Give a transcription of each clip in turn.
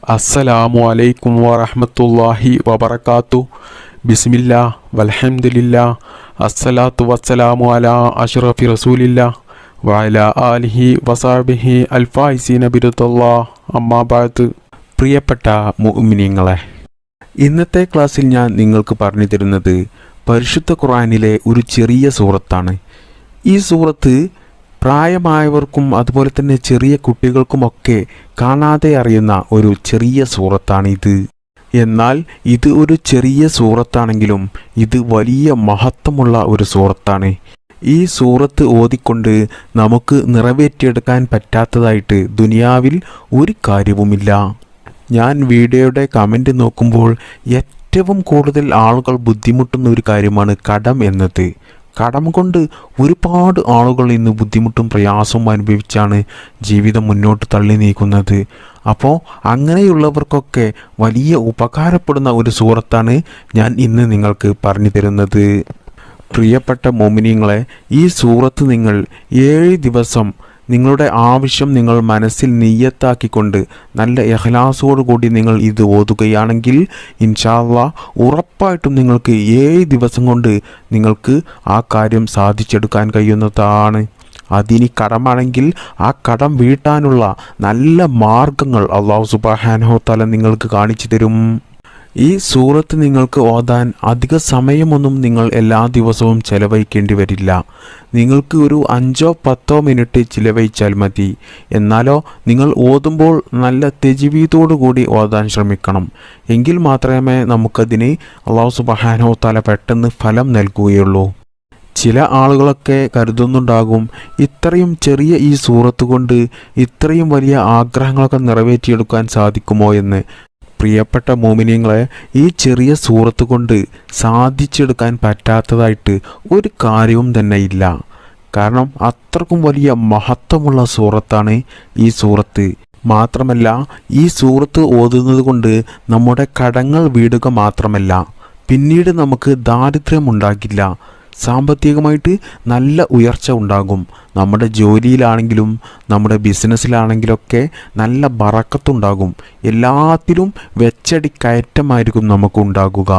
അസ്സലാമു അലൈക്കും വറഹ്മത്തുള്ളാഹി വബറകാത്തു. ബിസ്മില്ലാ വൽഹംദുലില്ലാ അസ്സലാത്തു വസ്സലാമു അലാ അഷ്റഫി റസൂലില്ലാ വഅലാ ആലിഹി വസഹ്ബിഹി അൽഫായിസീന ബിറുദല്ലാഹ്. അമ്മാ ബഅദ്. പ്രിയപ്പെട്ട മുഅ്മിനീങ്ങളെ, ഇന്നത്തെ ക്ലാസ്സിൽ ഞാൻ നിങ്ങൾക്ക് പറഞ്ഞു തരുന്നത് പരിശുദ്ധ ഖുർആനിലെ ഒരു ചെറിയ സൂറത്താണ്. ഈ സൂറത്ത് പ്രായമായവർക്കും അതുപോലെ തന്നെ ചെറിയ കുട്ടികൾക്കുമൊക്കെ കാണാതെ അറിയുന്ന ഒരു ചെറിയ സൂറത്താണിത്. എന്നാൽ ഇത് ഒരു ചെറിയ സൂറത്താണെങ്കിലും ഇത് വലിയ മഹത്വമുള്ള ഒരു സൂറത്താണ്. ഈ സൂറത്ത് ഓതിക്കൊണ്ട് നമുക്ക് നിറവേറ്റിയെടുക്കാൻ പറ്റാത്തതായിട്ട് ദുനിയാവിൽ ഒരു കാര്യവുമില്ല. ഞാൻ വീഡിയോയുടെ കമൻറ്റ് നോക്കുമ്പോൾ ഏറ്റവും കൂടുതൽ ആളുകൾ ബുദ്ധിമുട്ടുന്ന ഒരു കാര്യമാണ് കടം എന്നത്. കടം കൊണ്ട് ഒരുപാട് ആളുകൾ ഇന്ന് ബുദ്ധിമുട്ടും പ്രയാസവും അനുഭവിച്ചാണ് ജീവിതം മുന്നോട്ട് തള്ളി നീക്കുന്നത്. അപ്പോൾ അങ്ങനെയുള്ളവർക്കൊക്കെ വലിയ ഉപകാരപ്പെടുന്ന ഒരു സൂറത്താണ് ഞാൻ ഇന്ന് നിങ്ങൾക്ക് പറഞ്ഞു തരുന്നത്. പ്രിയപ്പെട്ട മോമിനിയങ്ങളെ, ഈ സൂറത്ത് നിങ്ങൾ 7 ദിവസം നിങ്ങളുടെ ആവശ്യം നിങ്ങൾ മനസ്സിൽ നിയ്യത്താക്കിക്കൊണ്ട് നല്ല ഇഖ്ലാസോടുകൂടി നിങ്ങൾ ഇത് ഓതുകയാണെങ്കിൽ ഇൻഷാ അല്ലാഹ് ഉറപ്പായിട്ടും നിങ്ങൾക്ക് 7 ദിവസം കൊണ്ട് നിങ്ങൾക്ക് ആ കാര്യം സാധിച്ചെടുക്കാൻ കഴിയുന്നതാണ്. അതിനി കടമാണെങ്കിൽ ആ കടം വീട്ടാനുള്ള നല്ല മാർഗങ്ങൾ അല്ലാഹു സുബ്ഹാനഹു തആല നിങ്ങൾക്ക് കാണിച്ചു തരും. ഈ സൂറത്ത് നിങ്ങൾക്ക് ഓതാൻ അധിക സമയമൊന്നും നിങ്ങൾ എല്ലാ ദിവസവും ചെലവഴിക്കേണ്ടി വരില്ല. നിങ്ങൾക്ക് ഒരു 5-10 മിനിറ്റ് ചിലവഴിച്ചാൽ മതി. എന്നാലോ നിങ്ങൾ ഓതുമ്പോൾ നല്ല തജ്വീദോടു കൂടി ഓതാൻ ശ്രമിക്കണം. എങ്കിൽ മാത്രമേ നമുക്കതിന് അല്ലാഹു സുബ്ഹാനഹു തആല പെട്ടെന്ന് ഫലം നൽകുകയുള്ളൂ. ചില ആളുകളൊക്കെ കരുതുന്നുണ്ടാകും, ഇത്രയും ചെറിയ ഈ സൂറത്ത് കൊണ്ട് ഇത്രയും വലിയ ആഗ്രഹങ്ങളൊക്കെ നിറവേറ്റിയെടുക്കാൻ സാധിക്കുമോ എന്ന്. പ്രിയപ്പെട്ട മോമിനിയങ്ങളെ, ഈ ചെറിയ സൂറത്ത് കൊണ്ട് സാധിച്ചെടുക്കാൻ പറ്റാത്തതായിട്ട് ഒരു കാര്യവും തന്നെ ഇല്ല. കാരണം അത്രക്കും വലിയ മഹത്വമുള്ള സൂറത്താണ് ഈ സൂറത്ത്. മാത്രമല്ല ഈ സൂറത്ത് ഓതുന്നത് കൊണ്ട് നമ്മുടെ കടങ്ങൾ വീടുക മാത്രമല്ല, പിന്നീട് നമുക്ക് ദാരിദ്ര്യമുണ്ടാകില്ല. സാമ്പത്തികമായിട്ട് നല്ല ഉയർച്ച ഉണ്ടാകും. നമ്മുടെ ജോലിയിലാണെങ്കിലും നമ്മുടെ ബിസിനസ്സിലാണെങ്കിലൊക്കെ നല്ല ബറക്കത്തുണ്ടാകും. എല്ലാത്തിലും വെച്ചടി കയറ്റമായിരിക്കും നമുക്ക് ഉണ്ടാകുക.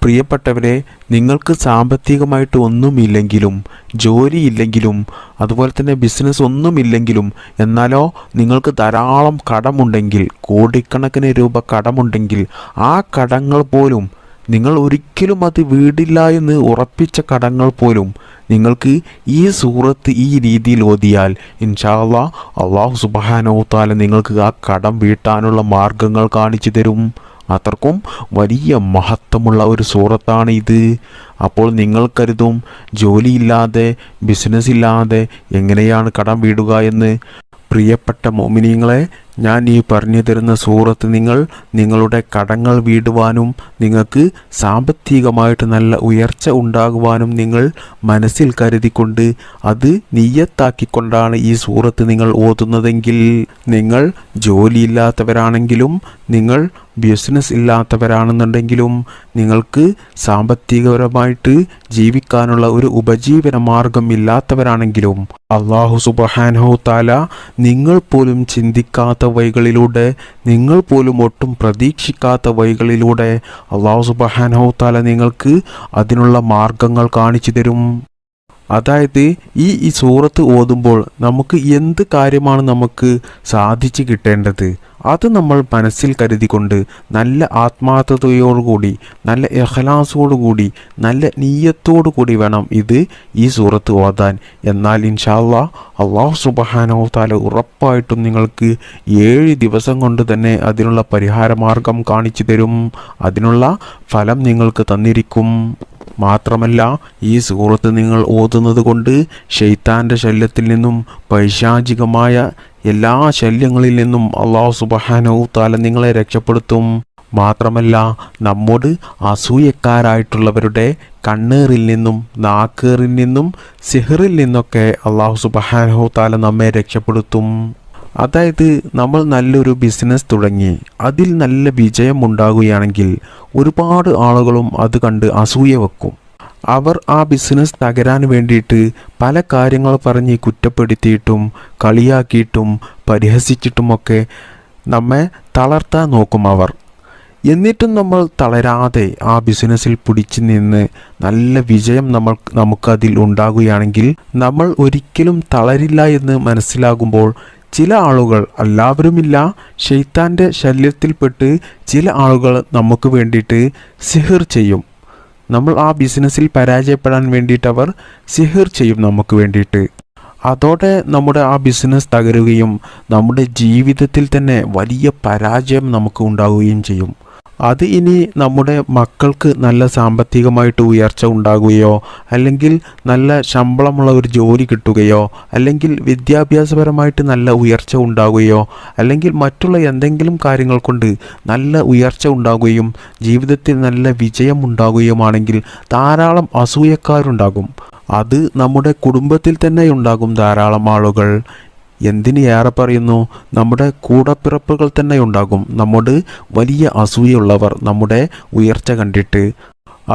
പ്രിയപ്പെട്ടവരെ, നിങ്ങൾക്ക് സാമ്പത്തികമായിട്ട് ഒന്നുമില്ലെങ്കിലും ജോലിയില്ലെങ്കിലും അതുപോലെ തന്നെ ബിസിനസ് ഒന്നുമില്ലെങ്കിലും എന്നാലോ നിങ്ങൾക്ക് ധാരാളം കടമുണ്ടെങ്കിൽ, കോടിക്കണക്കിന് രൂപ കടമുണ്ടെങ്കിൽ, ആ കടങ്ങൾ പോലും നിങ്ങൾ ഒരിക്കലും അത് വീടില്ല എന്ന് ഉറപ്പിച്ച കടങ്ങൾ പോലും നിങ്ങൾക്ക് ഈ സൂറത്ത് ഈ രീതിയിൽ ഓതിയാൽ ഇൻഷാ അല്ലാഹ് അല്ലാഹു സുബ്ഹാനഹു തആല നിങ്ങൾക്ക് ആ കടം വീട്ടാനുള്ള മാർഗങ്ങൾ കാണിച്ചു തരും. അത്രക്കും വലിയ മഹത്വമുള്ള ഒരു സൂറത്താണ് ഇത്. അപ്പോൾ നിങ്ങൾ കരുതും, ജോലിയില്ലാതെ ബിസിനസ് ഇല്ലാതെ എങ്ങനെയാണ് കടം വീടുക എന്ന്. പ്രിയപ്പെട്ട മോമിനിയങ്ങളെ, ഞാൻ ഈ പറഞ്ഞു തരുന്ന സൂറത്ത് നിങ്ങൾ നിങ്ങളുടെ കടങ്ങൾ വീടുവാനും നിങ്ങൾക്ക് സാമ്പത്തികമായിട്ട് നല്ല ഉയർച്ച ഉണ്ടാകുവാനും നിങ്ങൾ മനസ്സിൽ കരുതിക്കൊണ്ട് അത് നിയ്യത്താക്കിക്കൊണ്ടാണ് ഈ സൂറത്ത് നിങ്ങൾ ഓതുന്നതെങ്കിൽ, നിങ്ങൾ ജോലിയില്ലാത്തവരാണെങ്കിലും നിങ്ങൾ ബിസിനസ് ഇല്ലാത്തവരാണെന്നുണ്ടെങ്കിലും നിങ്ങൾക്ക് സാമ്പത്തികപരമായിട്ട് ജീവിക്കാനുള്ള ഒരു ഉപജീവന മാർഗം ഇല്ലാത്തവരാണെങ്കിലും അല്ലാഹു സുബ്ഹാനഹു തആല നിങ്ങൾ പോലും ചിന്തിക്കാത്ത വഴികളിലൂടെ, നിങ്ങൾ പോലും ഒട്ടും പ്രതീക്ഷിക്കാത്ത വഴികളിലൂടെ അല്ലാഹു സുബ്ഹാനഹു തആല നിങ്ങൾക്ക് അതിനുള്ള മാർഗങ്ങൾ കാണിച്ചു തരും. അതായത് ഈ സൂറത്ത് ഓതുമ്പോൾ നമുക്ക് എന്ത് കാര്യമാണ് നമുക്ക് സാധിച്ചു കിട്ടേണ്ടത് അത് നമ്മൾ മനസ്സിൽ കരുതിക്കൊണ്ട് നല്ല ആത്മാർത്ഥതയോടുകൂടി നല്ല ഇഖ്ലാസോടുകൂടി നല്ല നിയ്യത്തോടു കൂടി വേണം ഈ സൂറത്ത് ഓതാൻ. എന്നാൽ ഇൻഷാ അല്ലാഹ് അല്ലാഹു സുബ്ഹാനഹു തആല ഉറപ്പായിട്ടും നിങ്ങൾക്ക് 7 ദിവസം കൊണ്ട് തന്നെ അതിനുള്ള പരിഹാരമാർഗം കാണിച്ചു തരും. അതിനുള്ള ഫലം നിങ്ങൾക്ക് തന്നിരിക്കും. മാത്രമല്ല ഈ സൂറത്ത് നിങ്ങൾ ഓതുന്നത് കൊണ്ട് ശൈത്താൻ്റെ ശല്യത്തിൽ നിന്നും പൈശാചികമായ എല്ലാ ശല്യങ്ങളിൽ നിന്നും അല്ലാഹു സുബ്ഹാനഹു തആല നിങ്ങളെ രക്ഷപ്പെടുത്തും. മാത്രമല്ല നമ്മോട് അസൂയക്കാരായിട്ടുള്ളവരുടെ കണ്ണേറിൽ നിന്നും നാക്കേറിൽ നിന്നും സിഹറിൽ നിന്നൊക്കെ അല്ലാഹു സുബ്ഹാനഹു തആല നമ്മെ രക്ഷപ്പെടുത്തും. അതായത് നമ്മൾ നല്ലൊരു ബിസിനസ് തുടങ്ങി അതിൽ നല്ല വിജയം ഉണ്ടാകുകയാണെങ്കിൽ ഒരുപാട് ആളുകളും അത് കണ്ട് അസൂയ വെക്കും. അവർ ആ ബിസിനസ് തകരാൻ വേണ്ടിയിട്ട് പല കാര്യങ്ങൾ പറഞ്ഞ് കുറ്റപ്പെടുത്തിയിട്ടും കളിയാക്കിയിട്ടും പരിഹസിച്ചിട്ടുമൊക്കെ നമ്മെ തളർത്താൻ നോക്കും അവർ. എന്നിട്ടും നമ്മൾ തളരാതെ ആ ബിസിനസ്സിൽ പിടിച്ചു നിന്ന് നല്ല വിജയം നമുക്കതിൽ ഉണ്ടാകുകയാണെങ്കിൽ നമ്മൾ ഒരിക്കലും തളരില്ല എന്ന് മനസ്സിലാകുമ്പോൾ ചില ആളുകൾ, എല്ലാവരുമില്ല, ശൈത്താൻ്റെ ശല്യത്തിൽപ്പെട്ട് ചില ആളുകൾ നമുക്ക് വേണ്ടിയിട്ട് സിഹിർ ചെയ്യും. നമ്മൾ ആ ബിസിനസ്സിൽ പരാജയപ്പെടാൻ വേണ്ടിയിട്ട് അവർ സിഹിർ ചെയ്യും നമുക്ക് വേണ്ടിയിട്ട്. അതോടെ നമ്മുടെ ആ ബിസിനസ് തകരുകയും നമ്മുടെ ജീവിതത്തിൽ തന്നെ വലിയ പരാജയം നമുക്ക് ഉണ്ടാവുകയും ചെയ്യും. അത് ഇനി നമ്മുടെ മക്കൾക്ക് നല്ല സാമ്പത്തികമായിട്ട് ഉയർച്ച ഉണ്ടാകുകയോ അല്ലെങ്കിൽ നല്ല ശമ്പളമുള്ള ഒരു ജോലി കിട്ടുകയോ അല്ലെങ്കിൽ വിദ്യാഭ്യാസപരമായിട്ട് നല്ല ഉയർച്ച ഉണ്ടാകുകയോ അല്ലെങ്കിൽ മറ്റുള്ള എന്തെങ്കിലും കാര്യങ്ങൾ കൊണ്ട് നല്ല ഉയർച്ച ഉണ്ടാകുകയും ജീവിതത്തിൽ നല്ല വിജയം ഉണ്ടാകുകയുമാണെങ്കിൽ ധാരാളം അസൂയക്കാരുണ്ടാകും. അത് നമ്മുടെ കുടുംബത്തിൽ തന്നെ ഉണ്ടാകും ധാരാളം ആളുകൾ. എന്തിന് ഏറെ പറയുന്നു, നമ്മുടെ കൂടപ്പിറപ്പുകൾ തന്നെ ഉണ്ടാകും നമ്മോട് വലിയ അസൂയുള്ളവർ നമ്മുടെ ഉയർച്ച കണ്ടിട്ട്.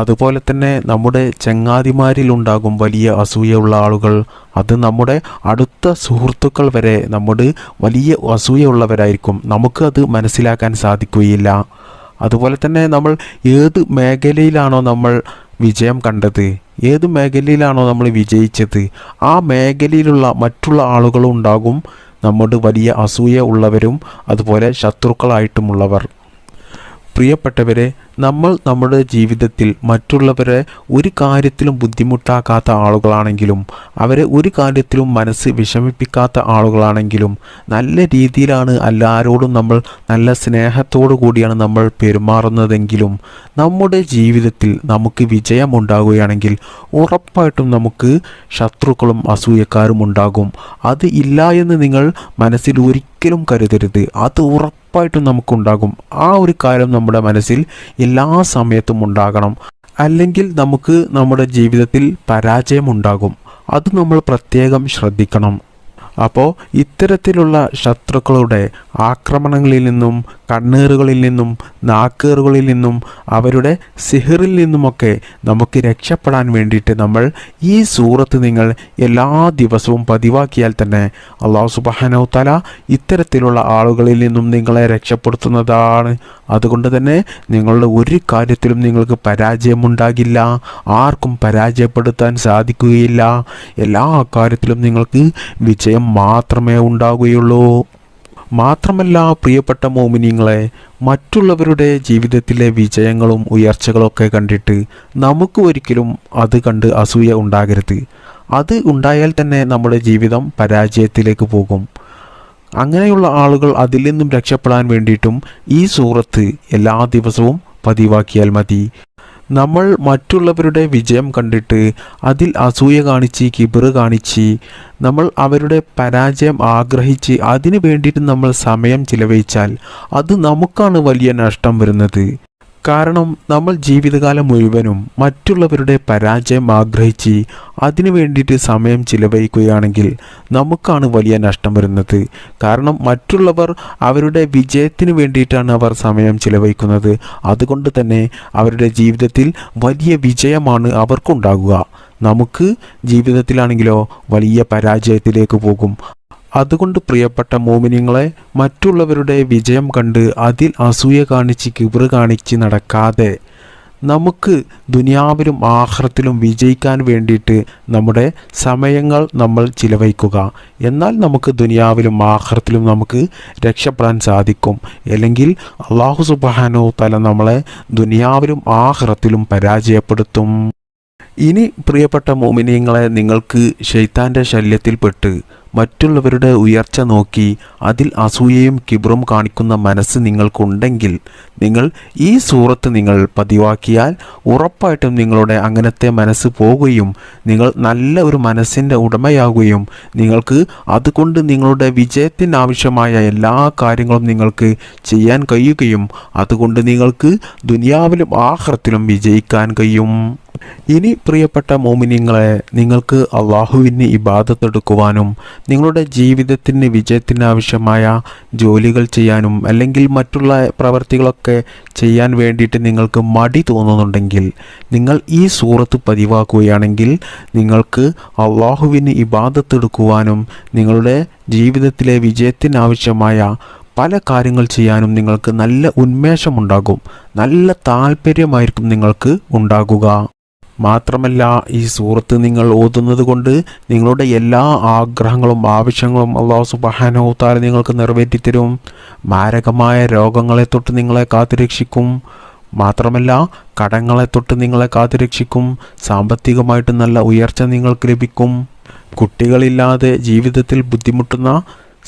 അതുപോലെ തന്നെ നമ്മുടെ ചങ്ങാതിമാരിലുണ്ടാകും വലിയ അസൂയുള്ള ആളുകൾ. അത് നമ്മുടെ അടുത്ത സുഹൃത്തുക്കൾ വരെ നമ്മോട് വലിയ അസൂയുള്ളവരായിരിക്കും. നമുക്ക് അത് മനസ്സിലാക്കാൻ സാധിക്കുകയില്ല. അതുപോലെ തന്നെ നമ്മൾ ഏത് മേഖലയിലാണോ നമ്മൾ വിജയം കണ്ടത്, ഏത് മേഖലയിലാണോ നമ്മൾ വിജയിച്ചത്, ആ മേഖലയിലുള്ള മറ്റുള്ള ആളുകളും ഉണ്ടാകും നമ്മോട് വലിയ അസൂയ ഉള്ളവരും അതുപോലെ ശത്രുക്കളായിട്ടുമുള്ളവർ. പ്രിയപ്പെട്ടവരെ, നമ്മൾ നമ്മുടെ ജീവിതത്തിൽ മറ്റുള്ളവരെ ഒരു കാര്യത്തിലും ബുദ്ധിമുട്ടാക്കാത്ത ആളുകളാണെങ്കിലും അവരെ ഒരു കാര്യത്തിലും മനസ്സ് വിഷമിപ്പിക്കാത്ത ആളുകളാണെങ്കിലും നല്ല രീതിയിലാണ് എല്ലാവരോടും നമ്മൾ നല്ല സ്നേഹത്തോടു കൂടിയാണ് നമ്മൾ പെരുമാറുന്നതെങ്കിലും നമ്മുടെ ജീവിതത്തിൽ നമുക്ക് വിജയം ഉണ്ടാകുകയാണെങ്കിൽ ഉറപ്പായിട്ടും നമുക്ക് ശത്രുക്കളും അസൂയക്കാരും ഉണ്ടാകും. അത് ഇല്ല എന്ന് നിങ്ങൾ മനസ്സിൽ ഒരിക്കലും കരുതരുത്. അത് ഉറപ്പായിട്ടും നമുക്കുണ്ടാകും. ആ ഒരു കാര്യം നമ്മുടെ മനസ്സിൽ എല്ലാ സമയത്തും ഉണ്ടാകണം. അല്ലെങ്കിൽ നമുക്ക് നമ്മുടെ ജീവിതത്തിൽ പരാജയമുണ്ടാകും. അത് നമ്മൾ പ്രത്യേകം ശ്രദ്ധിക്കണം. അപ്പോൾ ഇത്തരത്തിലുള്ള ശത്രുക്കളുടെ ആക്രമണങ്ങളിൽ നിന്നും കണ്ണേറുകളിൽ നിന്നും നാക്കേറുകളിൽ നിന്നും അവരുടെ സിഹിറിൽ നിന്നുമൊക്കെ നമുക്ക് രക്ഷപ്പെടാൻ വേണ്ടിയിട്ട് നമ്മൾ ഈ സൂറത്ത് നിങ്ങൾ എല്ലാ ദിവസവും പതിവാക്കിയാൽ തന്നെ അല്ലാഹു സുബ്ഹാനഹു തആല ഇത്തരത്തിലുള്ള ആളുകളിൽ നിന്നും നിങ്ങളെ രക്ഷപ്പെടുത്തുന്നതാണ്. അതുകൊണ്ട് തന്നെ നിങ്ങളുടെ ഒരു കാര്യത്തിലും നിങ്ങൾക്ക് പരാജയമുണ്ടാകില്ല. ആർക്കും പരാജയപ്പെടുത്താൻ സാധിക്കുകയില്ല. എല്ലാ കാര്യത്തിലും നിങ്ങൾക്ക് വിജയം മാത്രമേ ഉണ്ടാകുകയുള്ളൂ. മാത്രമല്ല പ്രിയപ്പെട്ട മോമിനീങ്ങളെ, മറ്റുള്ളവരുടെ ജീവിതത്തിലെ വിജയങ്ങളും ഉയർച്ചകളൊക്കെ കണ്ടിട്ട് നമുക്ക് ഒരിക്കലും അത് കണ്ട് അസൂയ ഉണ്ടാകരുത്. അത് ഉണ്ടായാൽ തന്നെ നമ്മുടെ ജീവിതം പരാജയത്തിലേക്ക് പോകും. അങ്ങനെയുള്ള ആളുകൾ അതിൽ നിന്നും രക്ഷപ്പെടാൻ വേണ്ടിയിട്ടും ഈ സൂറത്ത് എല്ലാ ദിവസവും പതിവാക്കിയാൽ മതി. നമ്മൾ മറ്റുള്ളവരുടെ വിജയം കണ്ടിട്ട് അതിൽ അസൂയ കാണിച്ച് കിബിറ് കാണിച്ച് നമ്മൾ അവരുടെ പരാജയം ആഗ്രഹിച്ച് അതിനു വേണ്ടിയിട്ട് നമ്മൾ സമയം ചിലവഴിച്ചാൽ അത് നമുക്കാണ് വലിയ നഷ്ടം വരുന്നത്. കാരണം നമ്മൾ ജീവിതകാലം മുഴുവനും മറ്റുള്ളവരുടെ പരാജയം ആഗ്രഹിച്ച് അതിനു വേണ്ടിയിട്ട് സമയം ചിലവഴിക്കുകയാണെങ്കിൽ നമുക്കാണ് വലിയ നഷ്ടം വരുന്നത്. കാരണം മറ്റുള്ളവർ അവരുടെ വിജയത്തിന് വേണ്ടിയിട്ടാണ് അവർ സമയം ചിലവഴിക്കുന്നത്. അതുകൊണ്ട് തന്നെ അവരുടെ ജീവിതത്തിൽ വലിയ വിജയമാണ് അവർക്കുണ്ടാകുക. നമുക്ക് ജീവിതത്തിലാണെങ്കിലോ വലിയ പരാജയത്തിലേക്ക് പോകും. അതുകൊണ്ട് പ്രിയപ്പെട്ട മോമിനിങ്ങളെ, മറ്റുള്ളവരുടെ വിജയം കണ്ട് അതിൽ അസൂയ കാണിച്ച് കിബിറ് കാണിച്ച് നടക്കാതെ നമുക്ക് ദുനിയാവിലും ആഖിറത്തിലും വിജയിക്കാൻ വേണ്ടിയിട്ട് നമ്മുടെ സമയങ്ങൾ നമ്മൾ ചിലവഴിക്കുക. എന്നാൽ നമുക്ക് ദുനിയാവിലും ആഖിറത്തിലും നമുക്ക് രക്ഷപ്പെടാൻ സാധിക്കും. അല്ലെങ്കിൽ അല്ലാഹു സുബ്ഹാനഹു തആല നമ്മളെ ദുനിയാവിലും ആഖിറത്തിലും പരാജയപ്പെടുത്തും. ഇനി പ്രിയപ്പെട്ട മോമിനീങ്ങളെ, നിങ്ങൾക്ക് ശൈത്താൻ്റെ ശല്യത്തിൽപ്പെട്ട് മറ്റുള്ളവരുടെ ഉയർച്ച നോക്കി അതിൽ അസൂയയും കിബ്റും കാണിക്കുന്ന മനസ്സ് നിങ്ങൾക്കുണ്ടെങ്കിൽ നിങ്ങൾ ഈ സൂറത്ത് നിങ്ങൾ പതിവാക്കിയാൽ ഉറപ്പായിട്ടും നിങ്ങളുടെ അങ്ങനത്തെ മനസ്സ് പോകുകയും നിങ്ങൾ നല്ല ഒരു മനസ്സിൻ്റെ ഉടമയാകുകയും നിങ്ങൾക്ക് അതുകൊണ്ട് നിങ്ങളുടെ വിജയത്തിനാവശ്യമായ എല്ലാ കാര്യങ്ങളും നിങ്ങൾക്ക് ചെയ്യാൻ കഴിയുകയും അതുകൊണ്ട് നിങ്ങൾക്ക് ദുനിയാവിലും ആഖിറത്തിലും വിജയിക്കാൻ കഴിയും. ഇനി പ്രിയപ്പെട്ട മോമിനിങ്ങളെ, നിങ്ങൾക്ക് അള്ളാഹുവിന് ഇബാദത്തെടുക്കുവാനും നിങ്ങളുടെ ജീവിതത്തിന് വിജയത്തിനാവശ്യമായ ജോലികൾ ചെയ്യാനും അല്ലെങ്കിൽ മറ്റുള്ള പ്രവർത്തികളൊക്കെ ചെയ്യാൻ വേണ്ടിയിട്ട് നിങ്ങൾക്ക് മടി തോന്നുന്നുണ്ടെങ്കിൽ നിങ്ങൾ ഈ സൂറത്ത് പതിവാക്കുകയാണെങ്കിൽ നിങ്ങൾക്ക് അള്ളാഹുവിന് ഇബാദത്തെടുക്കുവാനും നിങ്ങളുടെ ജീവിതത്തിലെ വിജയത്തിനാവശ്യമായ പല കാര്യങ്ങൾ ചെയ്യാനും നിങ്ങൾക്ക് നല്ല ഉന്മേഷമുണ്ടാകും, നല്ല താല്പര്യമായിരിക്കും നിങ്ങൾക്ക് ഉണ്ടാകുക. മാത്രമല്ല ഈ സൂറത്ത് നിങ്ങൾ ഓതുന്നത് കൊണ്ട് നിങ്ങളുടെ എല്ലാ ആഗ്രഹങ്ങളും ആവശ്യങ്ങളും അല്ലാഹു സുബ്ഹാനഹു വ തആല നിങ്ങൾക്ക് നിറവേറ്റിത്തരും. മാരകമായ രോഗങ്ങളെ തൊട്ട് നിങ്ങളെ കാത്തുരക്ഷിക്കും. മാത്രമല്ല കടങ്ങളെ തൊട്ട് നിങ്ങളെ കാത്തുരക്ഷിക്കും. സാമ്പത്തികമായിട്ട് നല്ല ഉയർച്ച നിങ്ങൾക്ക് ലഭിക്കും. കുട്ടികളില്ലാതെ ജീവിതത്തിൽ ബുദ്ധിമുട്ടുന്ന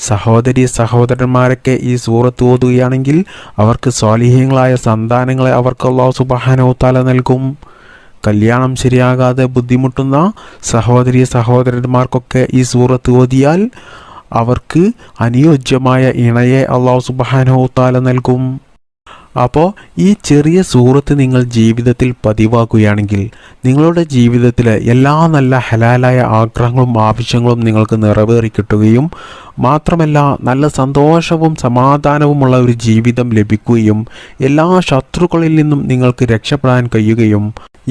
സഹോദരന്മാരൊക്കെ ഈ സൂറത്ത് ഓതുകയാണെങ്കിൽ അവർക്ക് സ്വാലിഹീങ്ങളായ സന്താനങ്ങളെ അവർക്ക് അല്ലാഹു സുബ്ഹാനഹു വ തആല നൽകും. കല്യാണം ശരിയാകാതെ ബുദ്ധിമുട്ടുന്ന സഹോദരന്മാർക്കൊക്കെ ഈ സൂറത്ത് ഓതിയാൽ അവർക്ക് അനുയോജ്യമായ ഇണയെ അല്ലാഹു സുബ്ഹാനഹു വ തആല നൽകും. അപ്പോൾ ഈ ചെറിയ സൂറത്ത് നിങ്ങൾ ജീവിതത്തിൽ പതിവാക്കുകയാണെങ്കിൽ നിങ്ങളുടെ ജീവിതത്തിലെ എല്ലാ നല്ല ഹലാലായ ആഗ്രഹങ്ങളും ആവശ്യങ്ങളും നിങ്ങൾക്ക് നിറവേറി കിട്ടുകയും മാത്രമല്ല നല്ല സന്തോഷവും സമാധാനവുമുള്ള ഒരു ജീവിതം ലഭിക്കുകയും എല്ലാ ശത്രുക്കളിൽ നിന്നും നിങ്ങൾക്ക് രക്ഷപ്പെടാൻ കഴിയുകയും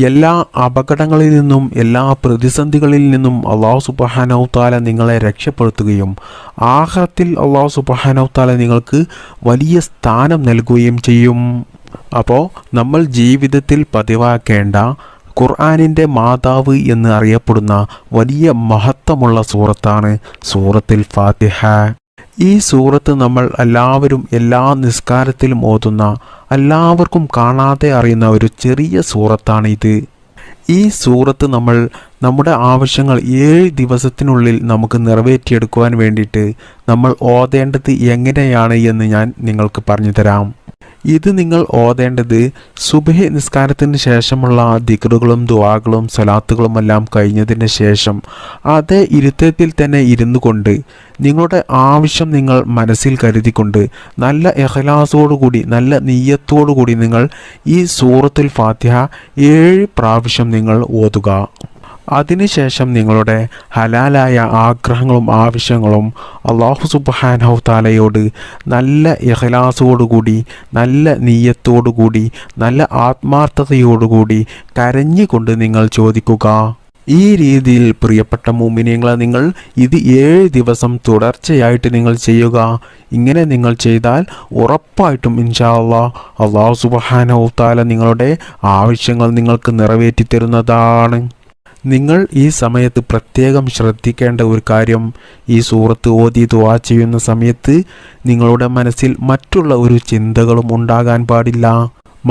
എല്ലാ അപകടങ്ങളിൽ നിന്നും എല്ലാ പ്രതിസന്ധികളിൽ നിന്നും അല്ലാഹു സുബ്ഹാനഹു വ തആല നിങ്ങളെ രക്ഷപ്പെടുത്തുകയും ആഖിറത്തിൽ അല്ലാഹു സുബ്ഹാനഹു വ തആല നിങ്ങൾക്ക് വലിയ സ്ഥാനം നൽകുകയും ചെയ്യും. അപ്പോൾ നമ്മൾ ജീവിതത്തിൽ പതിവാക്കേണ്ട ഖുർആനിൻ്റെ മാതാവ് എന്ന് അറിയപ്പെടുന്ന വലിയ മഹത്വമുള്ള സൂറത്താണ് സൂറത്തുൽ ഫാത്തിഹ. ഈ സൂറത്ത് നമ്മൾ എല്ലാവരും എല്ലാ നിസ്കാരത്തിലും ഓതുന്ന എല്ലാവർക്കും കാണാതെ അറിയുന്ന ഒരു ചെറിയ സൂറത്താണ് ഇത്. ഈ സൂറത്ത് നമ്മൾ നമ്മുടെ ആവശ്യങ്ങൾ 7 ദിവസത്തിനുള്ളിൽ നമുക്ക് നിറവേറ്റിയെടുക്കുവാൻ വേണ്ടിയിട്ട് നമ്മൾ ഓതേണ്ടത് എങ്ങനെയാണ് എന്ന് ഞാൻ നിങ്ങൾക്ക് പറഞ്ഞു തരാം. ഇത് നിങ്ങൾ ഓതേണ്ടത് സുബ്ഹി നിസ്കാരത്തിന് ശേഷമുള്ള ദിക്റുകളും ദുആകളും സ്വലാത്തുകളും എല്ലാം കഴിഞ്ഞതിന് ശേഷം അതേ ഇരുത്തത്തിൽ തന്നെ ഇരുന്നു കൊണ്ട് നിങ്ങളുടെ ആവശ്യം നിങ്ങൾ മനസ്സിൽ കരുതിക്കൊണ്ട് നല്ല ഇഖ്ലാസോടുകൂടി നല്ല നിയ്യത്തോടുകൂടി നിങ്ങൾ ഈ സൂറത്തുൽ ഫാത്തിഹ 7 പ്രാവശ്യം നിങ്ങൾ ഓതുക. അതിനുശേഷം നിങ്ങളുടെ ഹലാലായ ആഗ്രഹങ്ങളും ആവശ്യങ്ങളും അല്ലാഹു സുബ്ഹാനഹു വ തആലയോട് നല്ല ഇഖ്ലാസോടുകൂടി നല്ല നിയ്യത്തോടുകൂടി നല്ല ആത്മാർത്ഥതയോടുകൂടി കരഞ്ഞുകൊണ്ട് നിങ്ങൾ ചോദിക്കുക. ഈ രീതിയിൽ പ്രിയപ്പെട്ട മുഅ്മിനീങ്ങളെ നിങ്ങൾ ഇത് 7 ദിവസം തുടർച്ചയായിട്ട് നിങ്ങൾ ചെയ്യുക. ഇങ്ങനെ നിങ്ങൾ ചെയ്താൽ ഉറപ്പായിട്ടും ഇൻഷാ അല്ലാഹ് അല്ലാഹു സുബ്ഹാനഹു വ തആല നിങ്ങളുടെ ആവശ്യങ്ങൾ നിങ്ങൾക്ക് നിറവേറ്റി തരുന്നതാണ്. നിങ്ങൾ ഈ സമയത്ത് പ്രത്യേകം ശ്രദ്ധിക്കേണ്ട ഒരു കാര്യം, ഈ സൂറത്ത് ഓതി ദുആ ചെയ്യുന്ന സമയത്ത് നിങ്ങളുടെ മനസ്സിൽ മറ്റുള്ള ഒരു ചിന്തകളും ഉണ്ടാകാൻ പാടില്ല.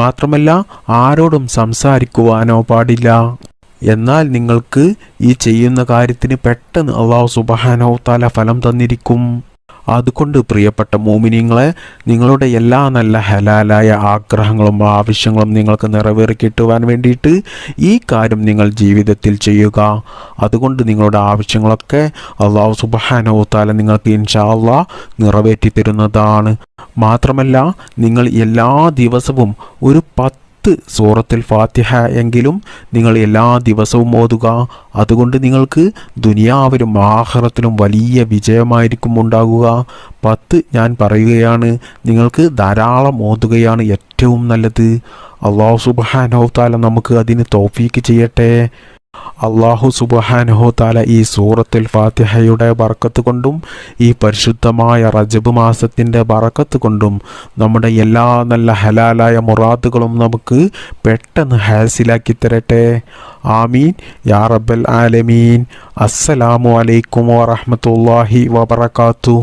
മാത്രമല്ല ആരോടും സംസാരിക്കുവാനോ പാടില്ല. എന്നാൽ നിങ്ങൾക്ക് ഈ ചെയ്യുന്ന കാര്യത്തിന് പെട്ടെന്ന് അല്ലാഹു സുബ്ഹാനഹു വ തആല ഫലം തന്നിരിക്കും. അതുകൊണ്ട് പ്രിയപ്പെട്ട മുഅ്മിനീങ്ങളെ നിങ്ങളുടെ എല്ലാ നല്ല ഹലാലായ ആഗ്രഹങ്ങളും ആവശ്യങ്ങളും നിങ്ങൾക്ക് നിറവേറി കിട്ടുവാൻ വേണ്ടിയിട്ട് ഈ കാര്യം നിങ്ങൾ ജീവിതത്തിൽ ചെയ്യുക. അതുകൊണ്ട് നിങ്ങളുടെ ആവശ്യങ്ങളൊക്കെ അല്ലാഹു സുബ്ഹാനഹു വ തആല നിങ്ങൾക്ക് ഇൻഷാ അല്ലാഹ് നിറവേറ്റി തരുന്നതാണ്. മാത്രമല്ല നിങ്ങൾ എല്ലാ ദിവസവും ഒരു 10 സൂറത്തുൽ ഫാത്തിഹ എങ്കിലും നിങ്ങൾ എല്ലാ ദിവസവും ഓതുക. അതുകൊണ്ട് നിങ്ങൾക്ക് ദുനിയാവിലും ആഖിറത്തിലും വലിയ വിജയമായിരിക്കും ഉണ്ടാകുക. 10 ഞാൻ പറയുകയാണ്, നിങ്ങൾക്ക് ധാരാളം ഓതുകയാണ് ഏറ്റവും നല്ലത്. അല്ലാഹു സുബ്ഹാനഹു വ തആല നമുക്ക് അതിന് തൗഫീക്ക് ചെയ്യട്ടെ. അല്ലാഹു സുബ്ഹാനഹു വ തആല ഈ സൂറത്തുൽ ഫാത്തിഹയുടെ ബറക്കത്ത് കൊണ്ടും ഈ പരിശുദ്ധമായ റജബ് മാസത്തിൻ്റെ ബറക്കത്ത് കൊണ്ടും നമ്മുടെ എല്ലാ നല്ല ഹലാലായ മുറാദുകളും നമുക്ക് പെട്ടെന്ന് ഹാസിലാക്കി തരട്ടെ. ആമീൻ യാ റബ്ബൽ ആലമീൻ. അസ്സലാമു അലൈക്കും വറഹ്മത്തുള്ളാഹി വബറകാതുഹു.